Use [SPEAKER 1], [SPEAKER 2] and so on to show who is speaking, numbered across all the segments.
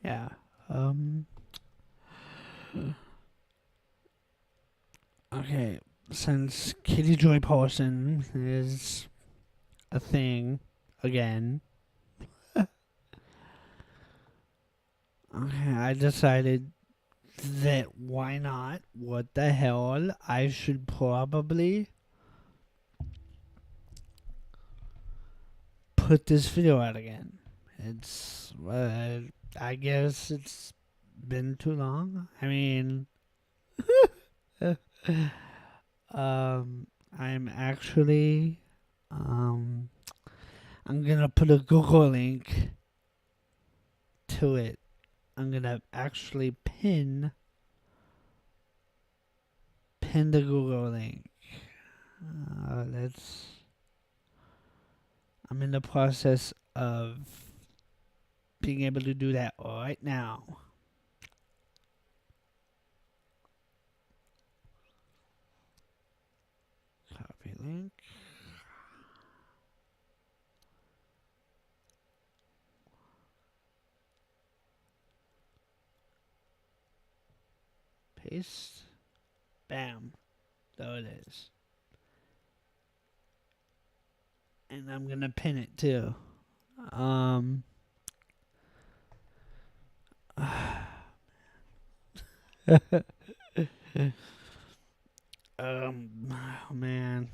[SPEAKER 1] Yeah. Um. Okay. Since Kitty Joy Paulson is a thing again, okay, I decided that why not? What the hell? I should probably put this video out again. It's, I guess it's been too long. I mean, I'm actually, um, I'm gonna put a Google link to it. I'm gonna actually pin the Google link. Let's. I'm in the process of being able to do that right now. Copy link. Paste. Bam. There it is. And I'm gonna pin it too. Um. Oh man.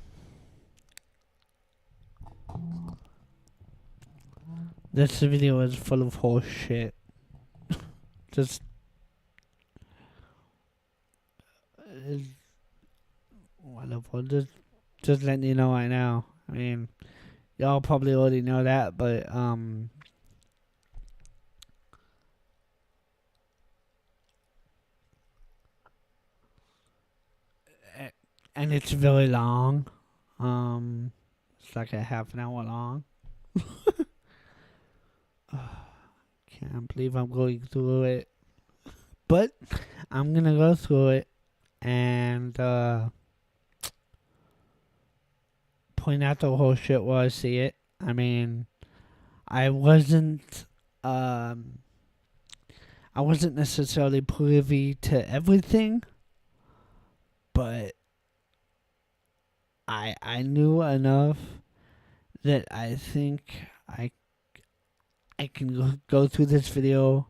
[SPEAKER 1] This video is full of horse shit. Just. Whatever. Just letting you know right now. I mean, y'all probably already know that, but, and it's very long. It's like a half an hour long. Can't believe I'm going through it. But I'm gonna go through it and point out the whole shit where I see it. I mean, I wasn't um I wasn't necessarily privy to everything, but I knew enough that I think I can go through this video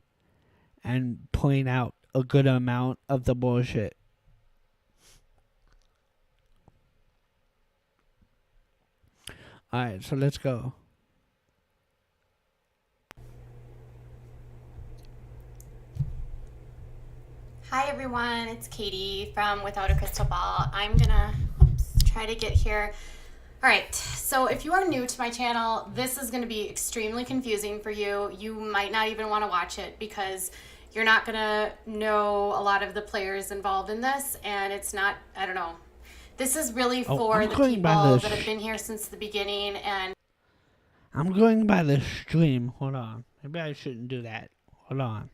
[SPEAKER 1] and point out a good amount of the bullshit. Alright, so let's go.
[SPEAKER 2] Hi everyone, it's Katie from Without a Crystal Ball. I'm gonna try to get here. Alright, so if you are new to my channel, this is gonna be extremely confusing for you. You might not even want to watch it because you're not gonna know a lot of the players involved in this, and it's not, I don't know. This is really for the people that have been here since the beginning, and
[SPEAKER 1] I'm going by the stream. Hold on. Maybe I shouldn't do that. Hold on.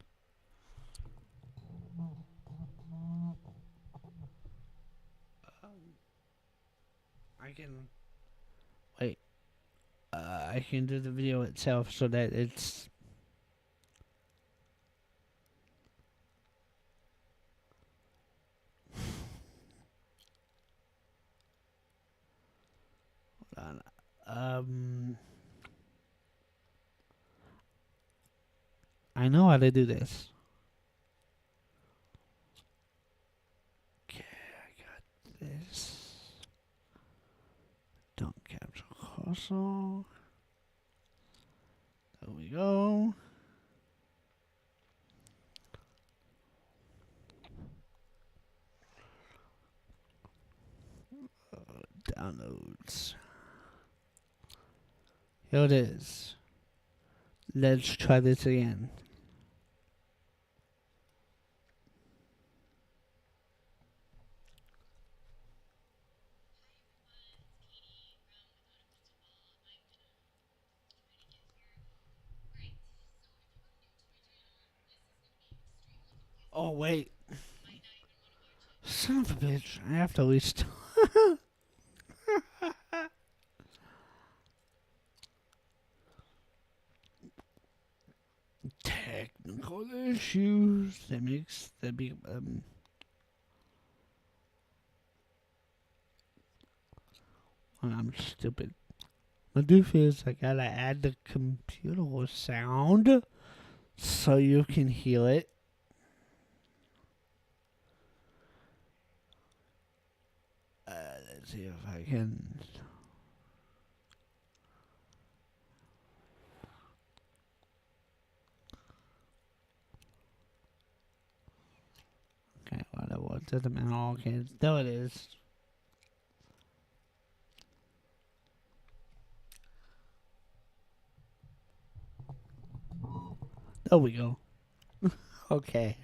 [SPEAKER 1] I can wait. I can do the video itself so that it's. Hold on. I know how to do this. Okay, I got this. Don't capture cursor. There we go. Downloads. Here it is. Let's try this again. Oh, wait. Son of a bitch. I have to restart. technical issues that makes the big well, I'm stupid. The doof is I gotta add the computer sound so you can hear it. Let's see if I can. Okay, whatever. It doesn't matter. Okay, there it is. There we go. Okay.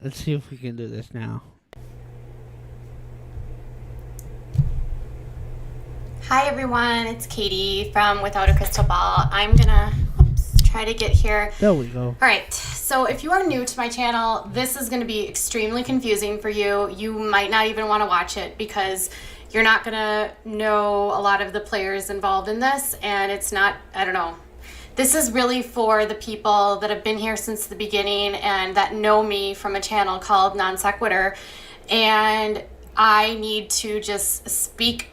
[SPEAKER 1] Let's see if we can do this now.
[SPEAKER 2] Hi everyone, it's Katie from Without a Crystal Ball. I'm gonna try to get here.
[SPEAKER 1] There we go.
[SPEAKER 2] All right, so if you are new to my channel, this is gonna be extremely confusing for you. You might not even wanna watch it because you're not gonna know a lot of the players involved in this, and it's not, I don't know. This is really for the people that have been here since the beginning and that know me from a channel called Non Sequitur. And I need to just speak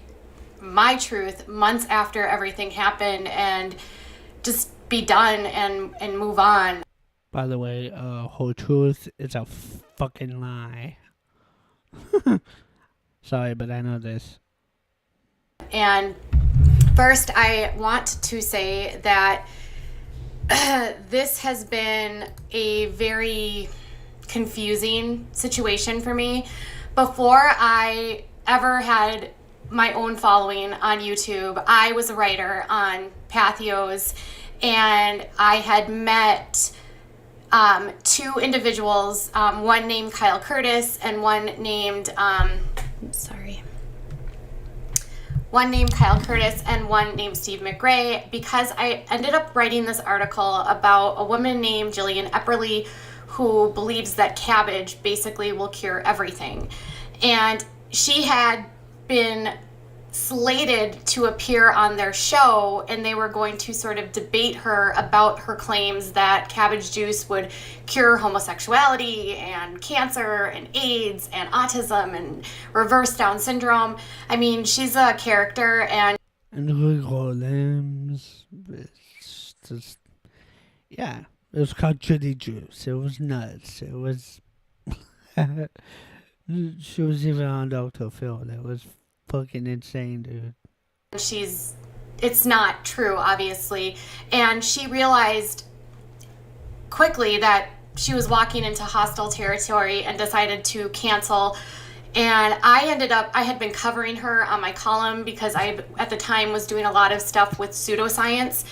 [SPEAKER 2] my truth months after everything happened and just be done and move on.
[SPEAKER 1] By the way, whole truth is a fucking lie. Sorry, but I know this.
[SPEAKER 2] And first, I want to say that this has been a very confusing situation for me. Before I ever had my own following on YouTube, I was a writer on Patheos, and I had met two individuals, one named Kyle Curtis and one named, one named Kyle Curtis and one named Steve McRae, because I ended up writing this article about a woman named Jillian Epperly who believes that cabbage basically will cure everything. And she had been slated to appear on their show, and they were going to sort of debate her about her claims that cabbage juice would cure homosexuality and cancer and AIDS and autism and reverse Down syndrome. I mean, she's a character, and
[SPEAKER 1] it's just, yeah, it was called chili juice. It was nuts. It was she was even on Dr. Phil. That was fucking insane, dude.
[SPEAKER 2] It's not true, obviously. And she realized quickly that she was walking into hostile territory and decided to cancel. And I had been covering her on my column because I, at the time, was doing a lot of stuff with pseudoscience.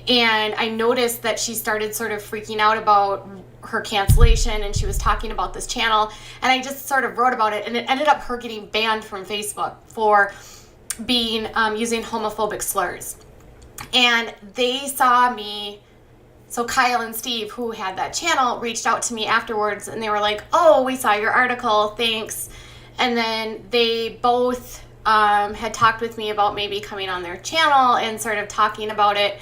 [SPEAKER 2] And I noticed that she started sort of freaking out about her cancellation, and she was talking about this channel, and I just sort of wrote about it, and it ended up her getting banned from Facebook for being using homophobic slurs. And they saw me, so Kyle and Steve, who had that channel, reached out to me afterwards, and they were like, oh, we saw your article, thanks. And then they both had talked with me about maybe coming on their channel and sort of talking about it.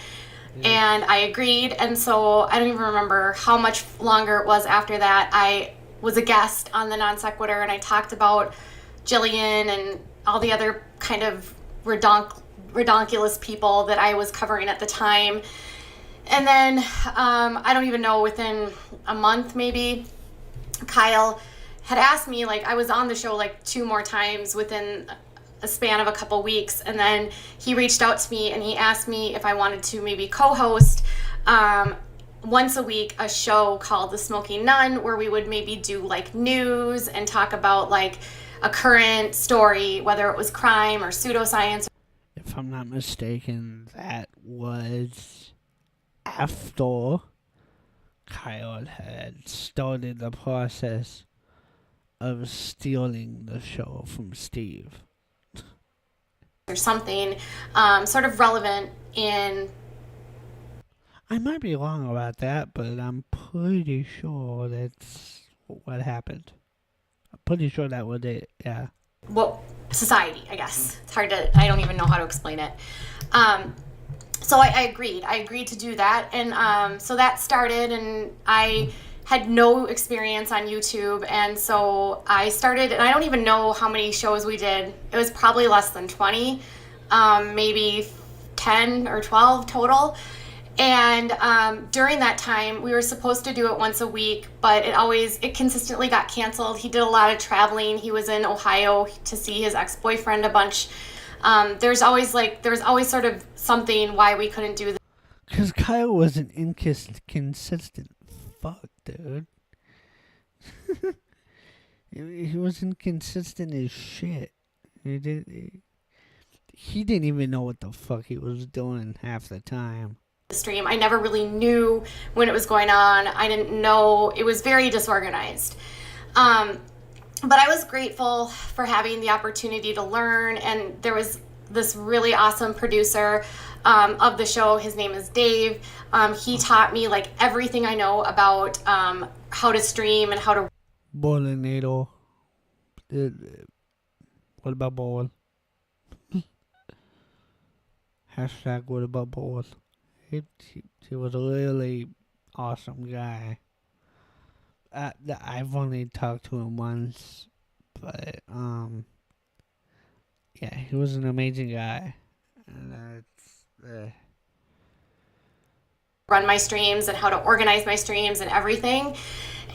[SPEAKER 2] And I agreed, and so I don't even remember how much longer it was after that. I was a guest on the Non Sequitur, and I talked about Jillian and all the other kind of redonkulous people that I was covering at the time. And then, I don't even know, within a month maybe, Kyle had asked me, like, I was on the show like 2 more times within a span of a couple weeks, and then he reached out to me and he asked me if I wanted to maybe co-host once a week a show called The Smoking Nun, where we would maybe do like news and talk about like a current story, whether it was crime or pseudoscience.
[SPEAKER 1] If I'm not mistaken, that was after Kyle had started the process of stealing the show from Steve.
[SPEAKER 2] Or something sort of relevant in...
[SPEAKER 1] I might be wrong about that, but I'm pretty sure that's what happened. I'm pretty sure that was it, yeah.
[SPEAKER 2] Well, society, I guess. It's hard to... I don't even know how to explain it. So I agreed. I agreed to do that. And so that started, and I had no experience on YouTube. And so I started, and I don't even know how many shows we did. It was probably less than 20, maybe 10 or 12 total. And during that time, we were supposed to do it once a week, but it consistently got canceled. He did a lot of traveling. He was in Ohio to see his ex-boyfriend a bunch. There's always sort of something why we couldn't do this.
[SPEAKER 1] Because Kyle was an inconsistent fuck, dude. He was inconsistent as shit. He didn't even know what the fuck he was doing half the time.
[SPEAKER 2] Stream. I never really knew when it was going on. I didn't know. It was very disorganized. But I was grateful for having the opportunity to learn, and there was this really awesome producer of the show. His name is Dave. He taught me like everything I know about how to stream and how to.
[SPEAKER 1] Bolinado. What about ball? Hashtag what about ball? He was a really awesome guy. I've only talked to him once, but yeah, he was an amazing guy. And
[SPEAKER 2] run my streams and how to organize my streams and everything.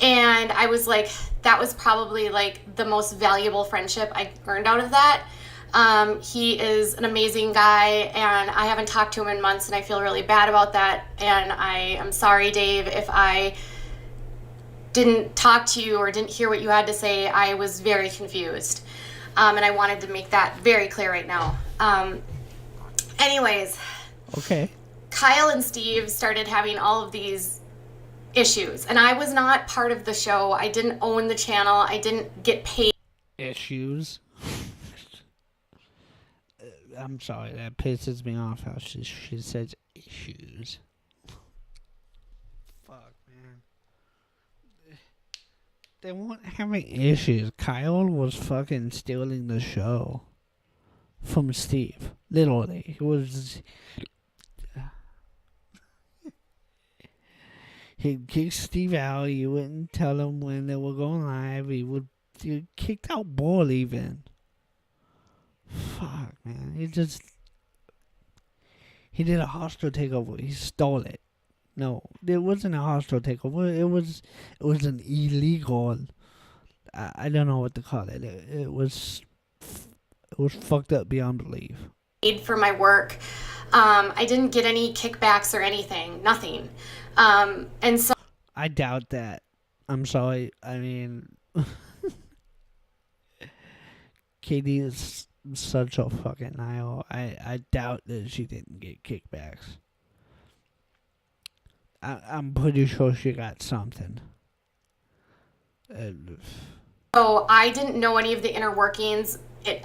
[SPEAKER 2] And I was like, that was probably like the most valuable friendship I earned out of that. He is an amazing guy, and I haven't talked to him in months, and I feel really bad about that. And I am sorry, Dave, if I didn't talk to you or didn't hear what you had to say. I was very confused, and I wanted to make that very clear right now. Anyways,
[SPEAKER 1] okay.
[SPEAKER 2] Kyle and Steve started having all of these issues, and I was not part of the show. I didn't own the channel. I didn't get paid.
[SPEAKER 1] Issues. I'm sorry, that pisses me off how she says issues. Fuck, man. They weren't having issues. Kyle was fucking stealing the show from Steve. Literally. It was. He'd kick Steve out. He wouldn't tell him when they were going live. He kicked out Ball even. Fuck, man. He did a hostile takeover. He stole it. No, it wasn't a hostile takeover. It was an illegal. I don't know what to call it. It was fucked up beyond belief.
[SPEAKER 2] Paid for my work. I didn't get any kickbacks or anything. Nothing. And so
[SPEAKER 1] I doubt that. I'm sorry. I mean, Katie is such a fucking Nile. I doubt that she didn't get kickbacks. I'm pretty sure she got something.
[SPEAKER 2] So I didn't know any of the inner workings.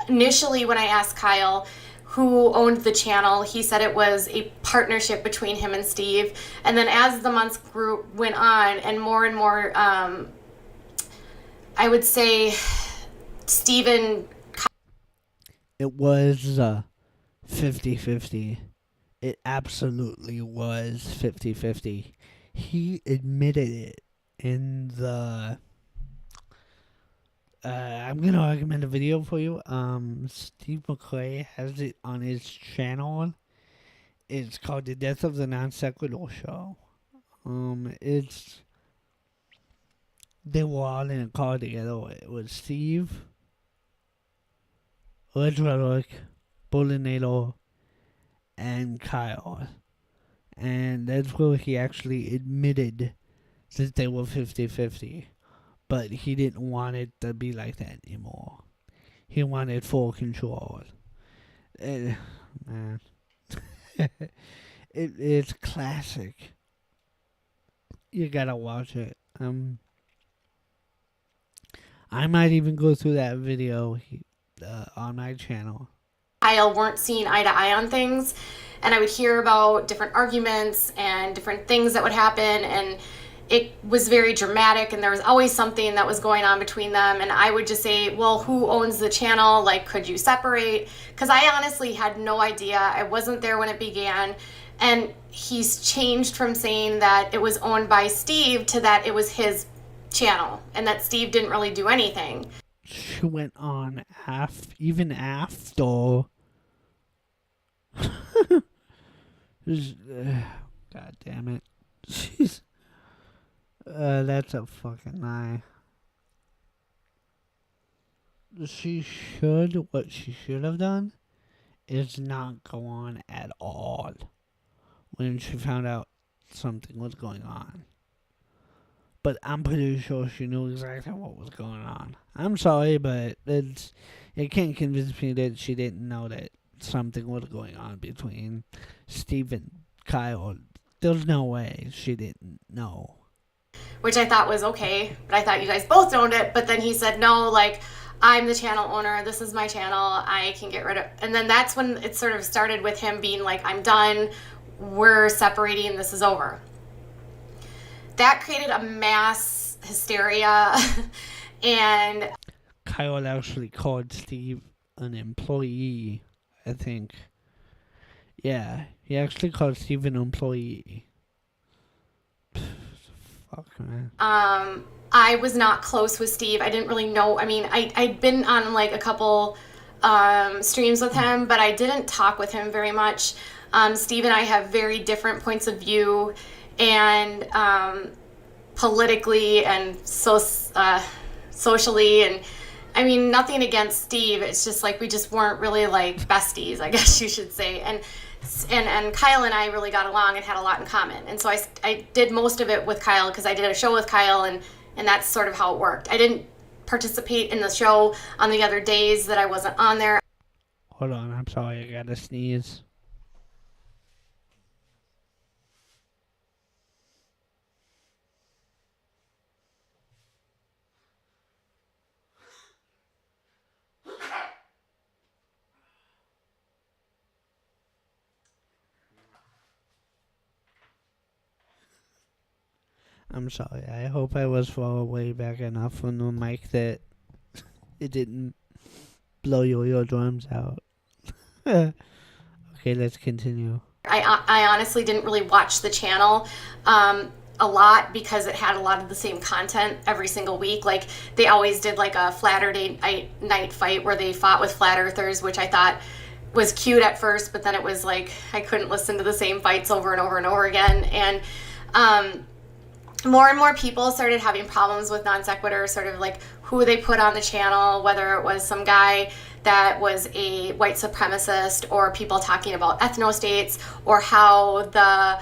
[SPEAKER 2] Initially, when I asked Kyle who owned the channel, he said it was a partnership between him and Steve. And then as the months went on, and more, I would say Steven.
[SPEAKER 1] It was 50-50. It absolutely was 50-50. He admitted it in the... I'm going to recommend a video for you. Steve McClay has it on his channel. It's called The Death of the Non Sequitur Show. They were all in a car together. It was Steve, Red Relic, Bolinado, and Kyle. And that's where he actually admitted that they were 50-50. But he didn't want it to be like that anymore. He wanted full control. Man. It's classic. You gotta watch it. I might even go through that video on my channel.
[SPEAKER 2] Kyle weren't seeing eye to eye on things, and I would hear about different arguments and different things that would happen, and it was very dramatic, and there was always something that was going on between them, and I would just say, well, who owns the channel? Like, could you separate? Because I honestly had no idea. I wasn't there when it began. And he's changed from saying that it was owned by Steve to that it was his channel and that Steve didn't really do anything.
[SPEAKER 1] She went on even after. God damn it. Jeez. That's a fucking lie. What she should have done is not go on at all when she found out something was going on. But I'm pretty sure she knew exactly what was going on. I'm sorry, but it can't convince me that she didn't know that something was going on between Steve and Kyle. There's no way she didn't know.
[SPEAKER 2] Which I thought was okay, but I thought you guys both owned it. But then he said, no, like, I'm the channel owner. This is my channel. I can get rid of it. And then that's when it sort of started with him being like, I'm done. We're separating. This is over. That created a mass hysteria. And
[SPEAKER 1] Kyle actually called Steve an employee, I think. Yeah, he actually called Steve an employee. Fuck, man.
[SPEAKER 2] I was not close with Steve. I didn't really know. I mean, I'd been on like a couple streams with him, but I didn't talk with him very much. Steve and I have very different points of view, and politically and socially, and I mean, nothing against Steve. It's just like we just weren't really like besties, I guess you should say. And Kyle and I really got along and had a lot in common. And so I did most of it with Kyle because I did a show with Kyle, and that's sort of how it worked. I didn't participate in the show on the other days that I wasn't on there.
[SPEAKER 1] Hold on, I'm sorry, I gotta sneeze. I'm sorry. I hope I was far away back enough from the mic that it didn't blow your eardrums out. Okay, let's continue.
[SPEAKER 2] I honestly didn't really watch the channel a lot because it had a lot of the same content every single week. Like they always did like a Flat Earth night fight where they fought with Flat Earthers, which I thought was cute at first, but then it was like I couldn't listen to the same fights over and over and over again. And more and more people started having problems with non sequitur, sort of like who they put on the channel, whether it was some guy that was a white supremacist or people talking about ethnostates, or how the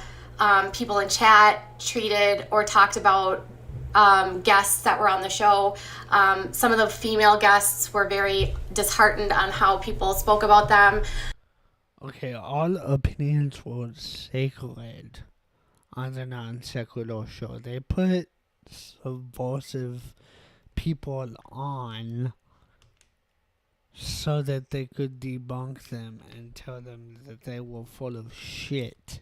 [SPEAKER 2] people in chat treated or talked about guests that were on the show. Some of the female guests were very disheartened on how people spoke about them.
[SPEAKER 1] Okay, all opinions were sacred on the non sequitur show. They put subversive people on so that they could debunk them and tell them that they were full of shit.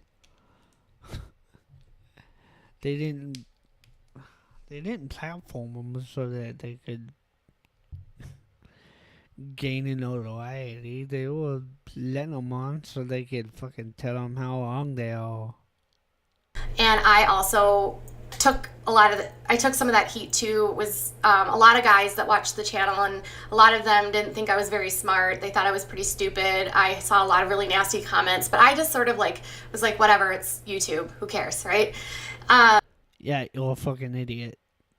[SPEAKER 1] They didn't platform them so that they could gain in notoriety. They were letting them on so they could fucking tell them how wrong they are.
[SPEAKER 2] And I also took I took some of that heat too. Was a lot of guys that watched the channel, and a lot of them didn't think I was very smart. They thought I was pretty stupid. I saw a lot of really nasty comments, but I just sort of like was like, whatever, it's YouTube, who cares, right?
[SPEAKER 1] Yeah, you're a fucking idiot.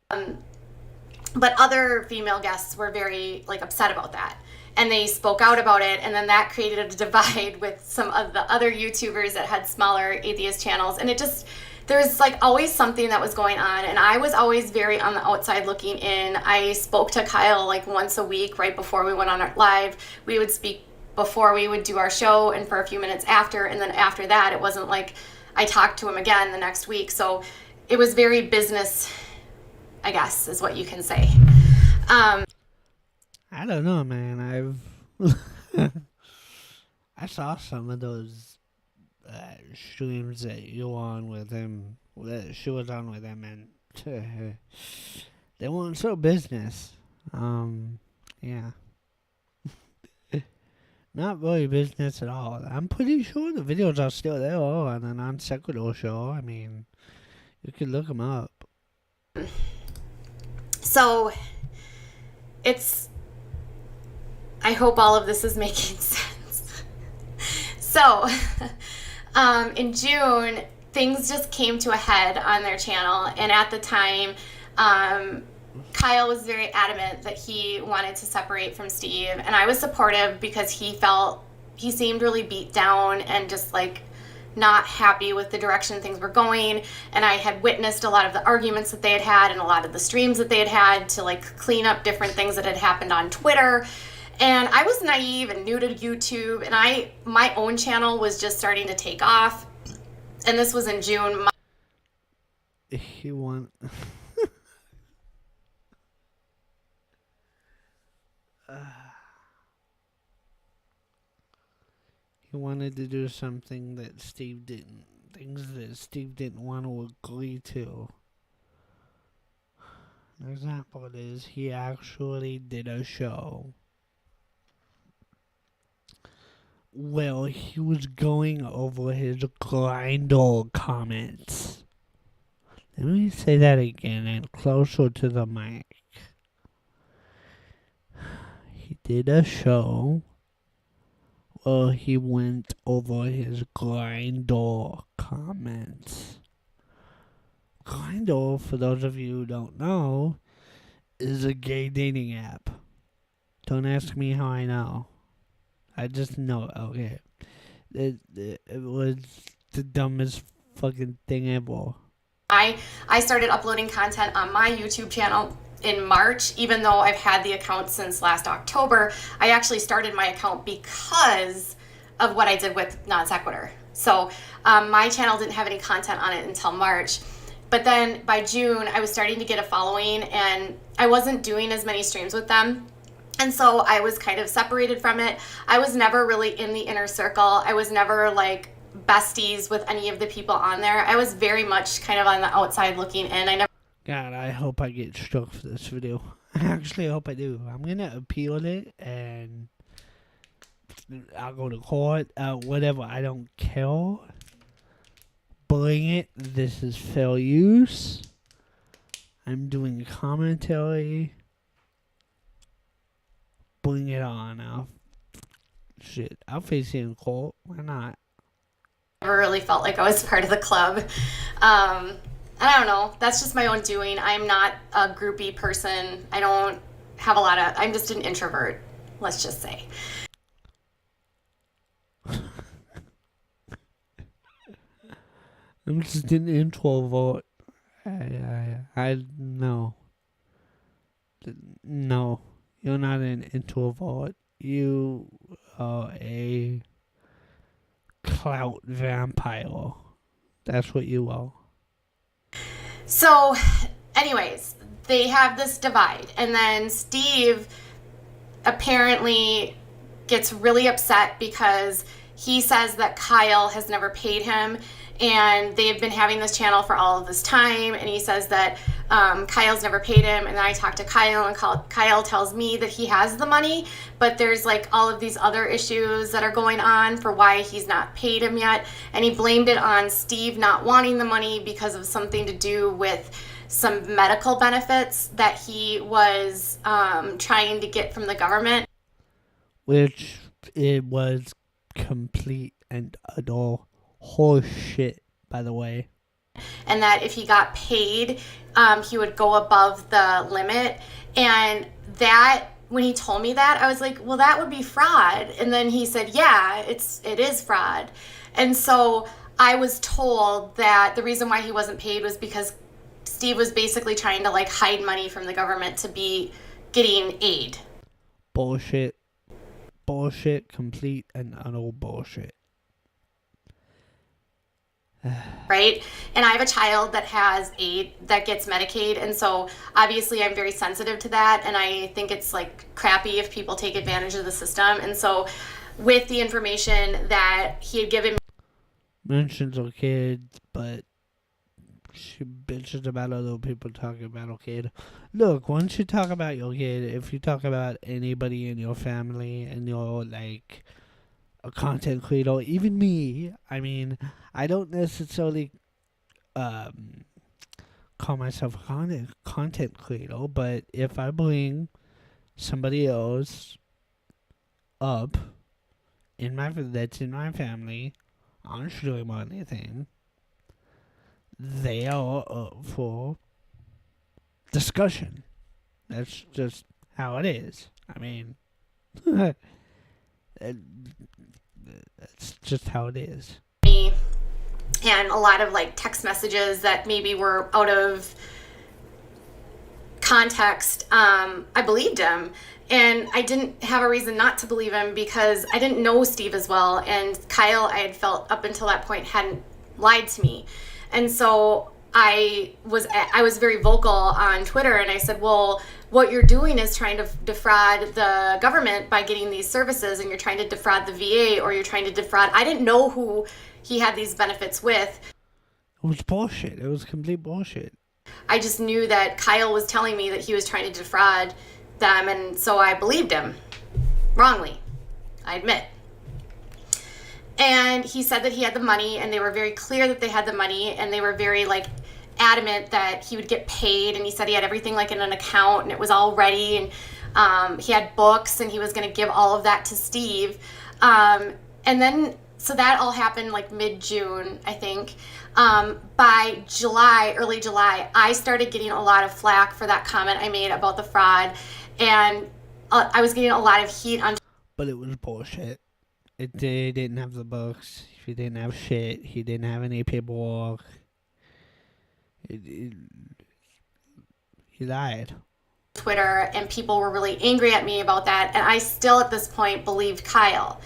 [SPEAKER 2] But other female guests were very like upset about that, and they spoke out about it, and then that created a divide with some of the other YouTubers that had smaller atheist channels. And it just, there's like always something that was going on, and I was always very on the outside looking in. I spoke to Kyle like once a week right before we went on our live. We would speak before we would do our show and for a few minutes after, and then after that it wasn't like I talked to him again the next week. So it was very business, I guess, is what you can say.
[SPEAKER 1] I don't know, man. I saw some of those streams that you were on with him, that she was on with him, and they weren't so business. Yeah. Not really business at all. I'm pretty sure the videos are still there on a non sequitur show. I mean, you can look them up.
[SPEAKER 2] So it's, I hope all of this is making sense. So in June, things just came to a head on their channel. And at the time, Kyle was very adamant that he wanted to separate from Steve. And I was supportive because he seemed really beat down and just like not happy with the direction things were going. And I had witnessed a lot of the arguments that they had had and a lot of the streams that they had had to like clean up different things that had happened on Twitter. And I was naive and new to YouTube, and my own channel was just starting to take off. And this was in June.
[SPEAKER 1] He want. He wanted to do something that Steve didn't. Things that Steve didn't want to agree to. An example is he actually did a show where he was going over his Grindr comments. Let me say that again and closer to the mic. He did a show where he went over his Grindr comments. Grindr, for those of you who don't know, is a gay dating app. Don't ask me how I know. I just know, okay. It was the dumbest fucking thing ever.
[SPEAKER 2] I started uploading content on my YouTube channel in March, even though I've had the account since last October. I actually started my account because of what I did with Non Sequitur. So my channel didn't have any content on it until March. But then by June, I was starting to get a following, and I wasn't doing as many streams with them. And so I was kind of separated from it. I was never really in the inner circle. I was never like besties with any of the people on there. I was very much kind of on the outside looking in.
[SPEAKER 1] God, I hope I get struck for this video. I actually hope I do. I'm gonna appeal it, and I'll go to court, whatever. I don't care. Bring it. This is fair use. I'm doing commentary. Bring it on. I'll face it in court. Why not?
[SPEAKER 2] Never really felt like I was part of the club. I don't know. That's just my own doing. I'm not a groupie person. I don't have I'm just an introvert, let's just say.
[SPEAKER 1] I'm just an introvert. No. No. You're not an introvert. You are a clout vampire. That's what you are.
[SPEAKER 2] So, anyways, they have this divide. And then Steve apparently gets really upset because he says that Kyle has never paid him. And they've been having this channel for all of this time. And he says that Kyle's never paid him. And then I talk to Kyle, and Kyle tells me that he has the money, but there's like all of these other issues that are going on for why he's not paid him yet. And he blamed it on Steve not wanting the money because of something to do with some medical benefits that he was trying to get from the government.
[SPEAKER 1] Which it was complete and utter horse shit, by the way.
[SPEAKER 2] And that if he got paid, he would go above the limit. And that, when he told me that, I was like, well, that would be fraud. And then he said, yeah, it is fraud. And so I was told that the reason why he wasn't paid was because Steve was basically trying to like hide money from the government to be getting aid.
[SPEAKER 1] Bullshit. Bullshit. Complete and utter bullshit.
[SPEAKER 2] Right? And I have a child that has aid, that gets Medicaid, and so obviously I'm very sensitive to that, and I think it's like crappy if people take advantage of the system. And so with the information that he had given me,
[SPEAKER 1] mentions her kids, but she bitches about other people talking about her kid. Look, once you talk about your kid, if you talk about anybody in your family and you're like a content creator, even me. I mean, I don't necessarily um, call myself a content creator, but if I bring somebody else up that's in my family on stream or anything, they are up for discussion. That's just how it is. I mean, that's just how it is.
[SPEAKER 2] Me and a lot of like text messages that maybe were out of context. I believed him, and I didn't have a reason not to believe him because I didn't know Steve as well, and Kyle, I had felt up until that point, hadn't lied to me. And so I was very vocal on Twitter, and I said, well, what you're doing is trying to defraud the government by getting these services, and you're trying to defraud the VA, or you're trying to defraud. I didn't know who he had these benefits with.
[SPEAKER 1] It was bullshit. It was complete bullshit.
[SPEAKER 2] I just knew that Kyle was telling me that he was trying to defraud them, and so I believed him. Wrongly, I admit. And he said that he had the money, and they were very clear that they had the money, and they were very like adamant that he would get paid, and he said he had everything like in an account and it was all ready, and he had books, and he was going to give all of that to Steve. And then so that all happened like mid-June, I think. By July, early July, I started getting a lot of flack for that comment I made about the fraud, and I was getting a lot of heat on.
[SPEAKER 1] But it was bullshit. They didn't have the books. He didn't have shit. He didn't have any paperwork. He lied.
[SPEAKER 2] Twitter, and people were really angry at me about that, and I still at this point believed Kyle.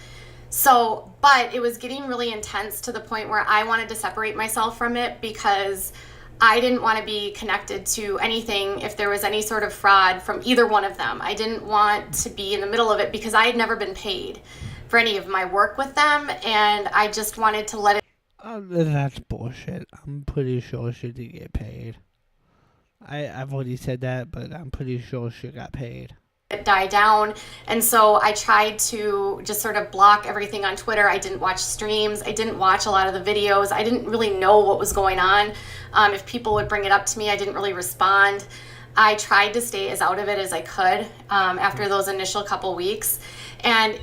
[SPEAKER 2] So, but it was getting really intense to the point where I wanted to separate myself from it because I didn't want to be connected to anything if there was any sort of fraud from either one of them. I didn't want to be in the middle of it because I had never been paid for any of my work with them, and I just wanted to let it.
[SPEAKER 1] That's bullshit. I'm pretty sure she did get paid. I've already said that, but I'm pretty sure she got paid.
[SPEAKER 2] Die down. And so I tried to just sort of block everything on Twitter. I didn't watch streams. I didn't watch a lot of the videos. I didn't really know what was going on. If people would bring it up to me, I didn't really respond. I tried to stay as out of it as I could after those initial couple weeks. And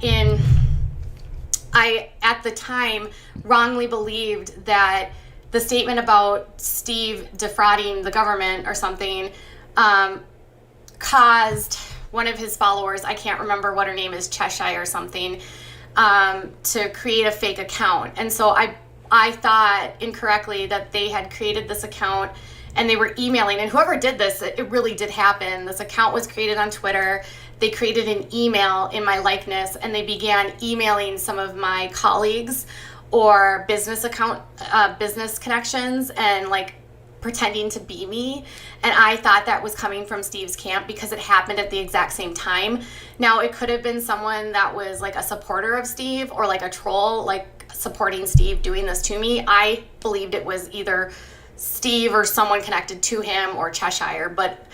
[SPEAKER 2] I, at the time, wrongly believed that the statement about Steve defrauding the government or something caused one of his followers, I can't remember what her name is, Cheshire or something, to create a fake account. And so I thought incorrectly that they had created this account and they were emailing. And whoever did this, it really did happen. This account was created on Twitter. They created an email in my likeness, and they began emailing some of my colleagues or business connections and like pretending to be me. And I thought that was coming from Steve's camp because it happened at the exact same time. Now, it could have been someone that was like a supporter of Steve or like a troll, like supporting Steve doing this to me. I believed it was either Steve or someone connected to him or Cheshire, but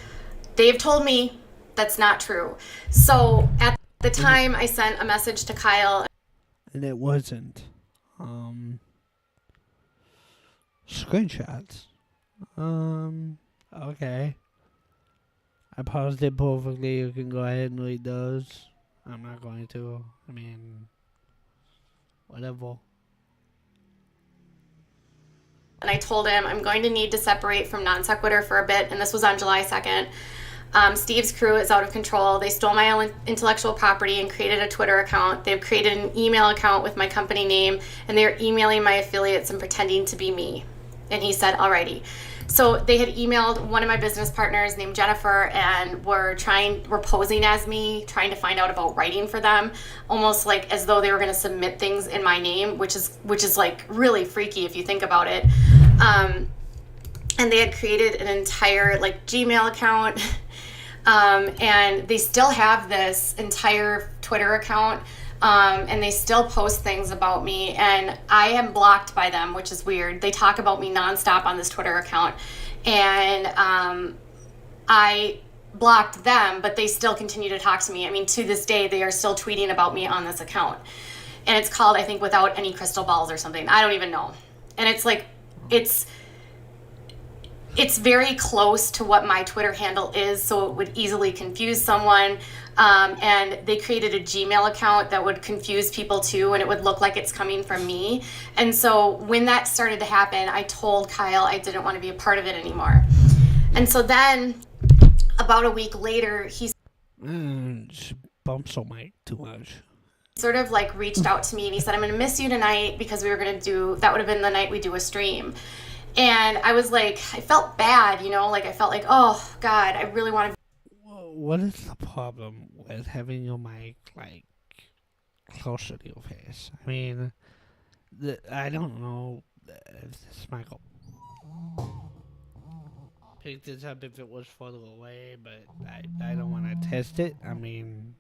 [SPEAKER 2] they've told me that's not true. So at the time, I sent a message to Kyle.
[SPEAKER 1] And it wasn't. Screenshots. Okay. I paused it perfectly. You can go ahead and read those. I'm not going to. I mean, whatever.
[SPEAKER 2] And I told him I'm going to need to separate from Non Sequitur for a bit, and this was on July 2nd. Steve's crew is out of control. They stole my intellectual property and created a Twitter account. They've created an email account with my company name, and they're emailing my affiliates and pretending to be me. And he said, alrighty. So they had emailed one of my business partners named Jennifer and were posing as me, trying to find out about writing for them, almost like as though they were going to submit things in my name, which is like really freaky if you think about it. And they had created an entire like Gmail account. And they still have this entire Twitter account, and they still post things about me, and I am blocked by them, which is weird. They talk about me nonstop on this Twitter account, and I blocked them, but they still continue to talk to me. I mean, to this day, they are still tweeting about me on this account. and it's called, I think, Without Any Crystal Balls or something. I don't even know. And it's like, it's very close to what my Twitter handle is, so it would easily confuse someone. And they created a Gmail account that would confuse people too, and it would look like it's coming from me. And so when that started to happen, I told Kyle I didn't want to be a part of it anymore. And so then about a week later, he
[SPEAKER 1] She bumps on mic too much.
[SPEAKER 2] sort of like reached out to me, and he said, I'm going to miss you tonight, because we were going to do, that would have been the night we do a stream. And I was like, I felt bad, you know, like I felt like, oh God, I really want to.
[SPEAKER 1] What is the problem with having your mic like closer to your face? I mean, I don't know if this mic picked this up if it was further away, but I don't want to test it. I mean,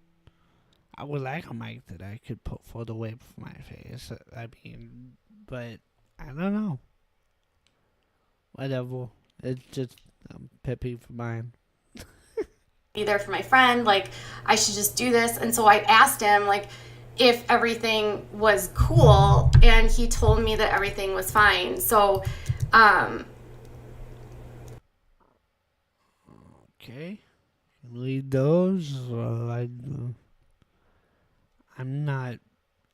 [SPEAKER 1] I would like a mic that I could put further away from my face. I mean, but I don't know. Whatever. It's just a pet peeve of mine.
[SPEAKER 2] Be there for my friend, like I should just do this. And so I asked him like if everything was cool, and he told me that everything was fine. So
[SPEAKER 1] Okay, read those. I'm not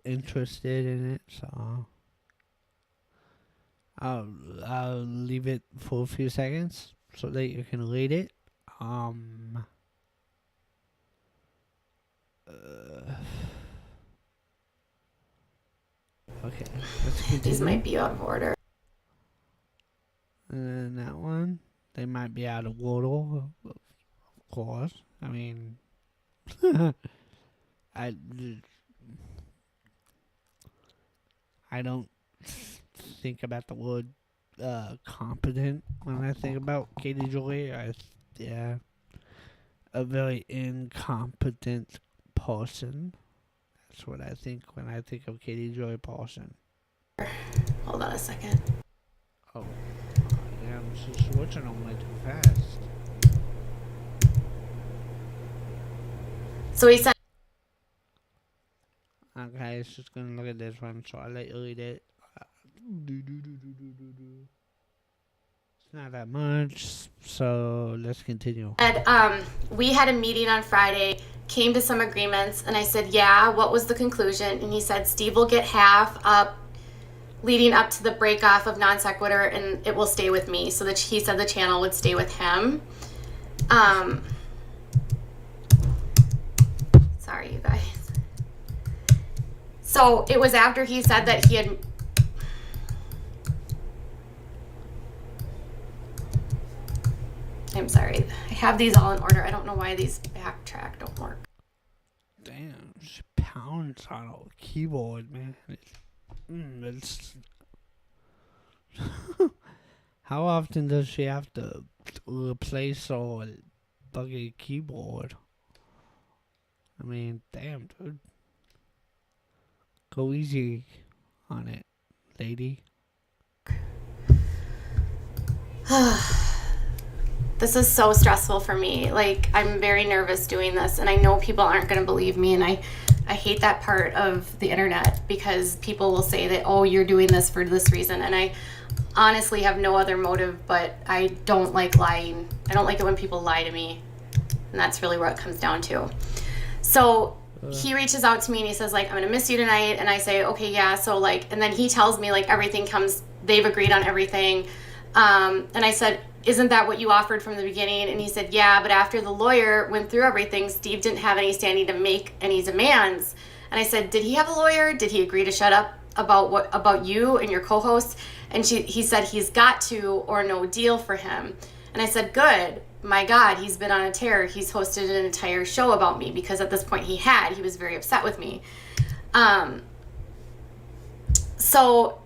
[SPEAKER 1] interested in it, so I'll leave it for a few seconds so that you can read it. Okay, let's continue.
[SPEAKER 2] these might be out of order.
[SPEAKER 1] And then that one, they might be out of order, of course. I mean, I don't think about the word competent when I think about Katie Joy. A very incompetent person. That's what I think when I think of Katie Joy Paulson.
[SPEAKER 2] Hold on a second.
[SPEAKER 1] Oh, yeah, I'm just switching on way too fast.
[SPEAKER 2] So he said,
[SPEAKER 1] Okay, it's just gonna look at this one, so I'll let you read it. It's not that much, so let's continue.
[SPEAKER 2] we had a meeting on Friday, came to some agreements, and I said, yeah, what was the conclusion? And he said, Steve will get half up leading up to the break off of non sequitur, and it will stay with me. So that he said the channel would stay with him. Sorry, you guys. So it was after he said that he had. I'm sorry. I have these all in order. I don't know why these backtrack don't work.
[SPEAKER 1] Damn, she pounds on a keyboard, man. It's how often does she have to replace a fucking keyboard? I mean, damn, dude. Go easy on it, lady.
[SPEAKER 2] This is so stressful for me. Like, I'm very nervous doing this, and I know people aren't going to believe me, and I hate that part of the internet, because people will say that, oh, you're doing this for this reason, and I honestly have no other motive, but I don't like lying. I don't like it when people lie to me, and that's really what it comes down to. So he reaches out to me, and he says, like, I'm going to miss you tonight, and I say, okay, yeah, so, like, and then he tells me, like, they've agreed on everything, and I said, isn't that what you offered from the beginning? And he said, yeah, but after the lawyer went through everything, Steve didn't have any standing to make any demands. And I said, did he have a lawyer? Did he agree to shut up about you and your co-host? And he said he's got to, or no deal for him. And I said, good. My God, he's been on a tear. He's hosted an entire show about me, because at this point he was very upset with me. So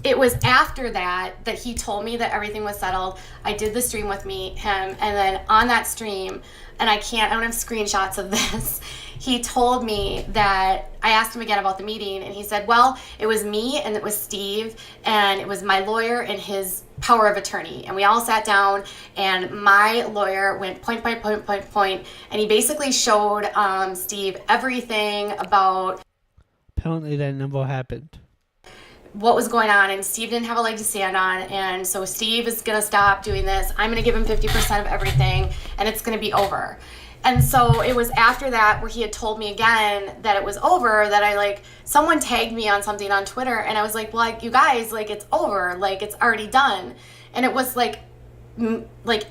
[SPEAKER 2] it was after that he told me that everything was settled. I did the stream with him, and then on that stream, and I don't have screenshots of this, he told me that, I asked him again about the meeting, and he said, well, it was me, and it was Steve, and it was my lawyer and his power of attorney, and we all sat down, and my lawyer went point by point, and he basically showed Steve everything about
[SPEAKER 1] apparently that never happened.
[SPEAKER 2] what was going on, and Steve didn't have a leg to stand on, and so Steve is gonna stop doing this. I'm gonna give him 50% of everything, and it's gonna be over. And so it was after that where he had told me again that it was over, that I like, someone tagged me on something on Twitter, and I was like, well, you guys, like, it's over, like, it's already done. And it was like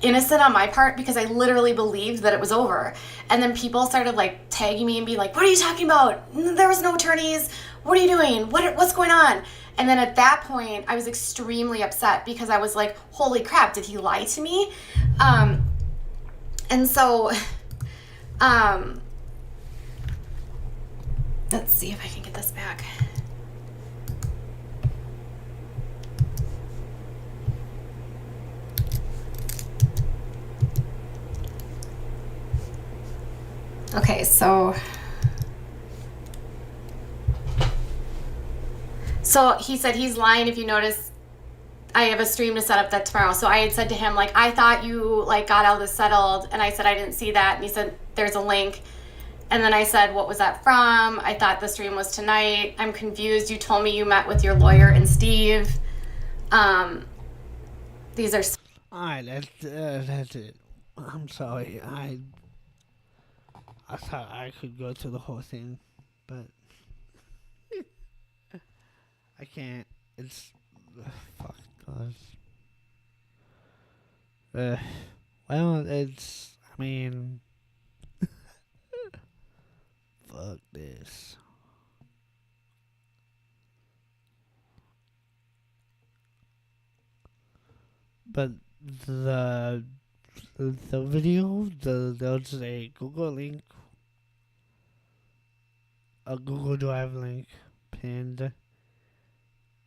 [SPEAKER 2] innocent on my part because I literally believed that it was over. And then people started like tagging me and be like, what are you talking about? There was no attorneys. What are you doing? What's going on? And then at that point I was extremely upset because I was like, holy crap, did he lie to me? And so let's see if I can get this back. Okay, so he said he's lying. If you notice, I have a stream to set up that tomorrow. So I had said to him, like, I thought you like got all this settled, and I said I didn't see that, and he said there's a link. And then I said, what was that from? I thought the stream was tonight. I'm confused. You told me you met with your lawyer and Steve. These are.
[SPEAKER 1] Alright, that's it. I'm sorry. I thought I could go to the whole thing, but I can't. It's fuck, guys. Well, it's. I mean, fuck this. But the video, there's a Google link, a Google Drive link pinned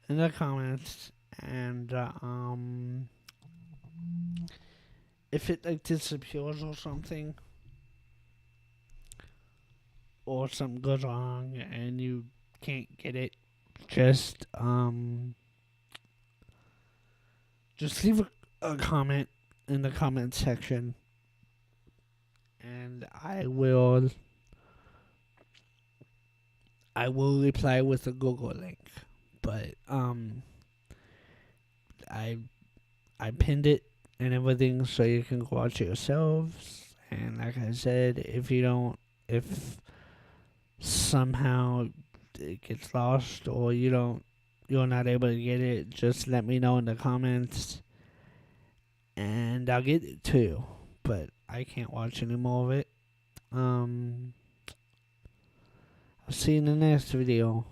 [SPEAKER 1] in the comments, and if it like disappears or something goes wrong and you can't get it, just leave a comment in the comment section, and I will reply with a Google link. But I pinned it and everything so you can watch it yourselves. And like I said, if somehow it gets lost or you're not able to get it, just let me know in the comments and I'll get it to you. But I can't watch any more of it. I'll see you in the next video.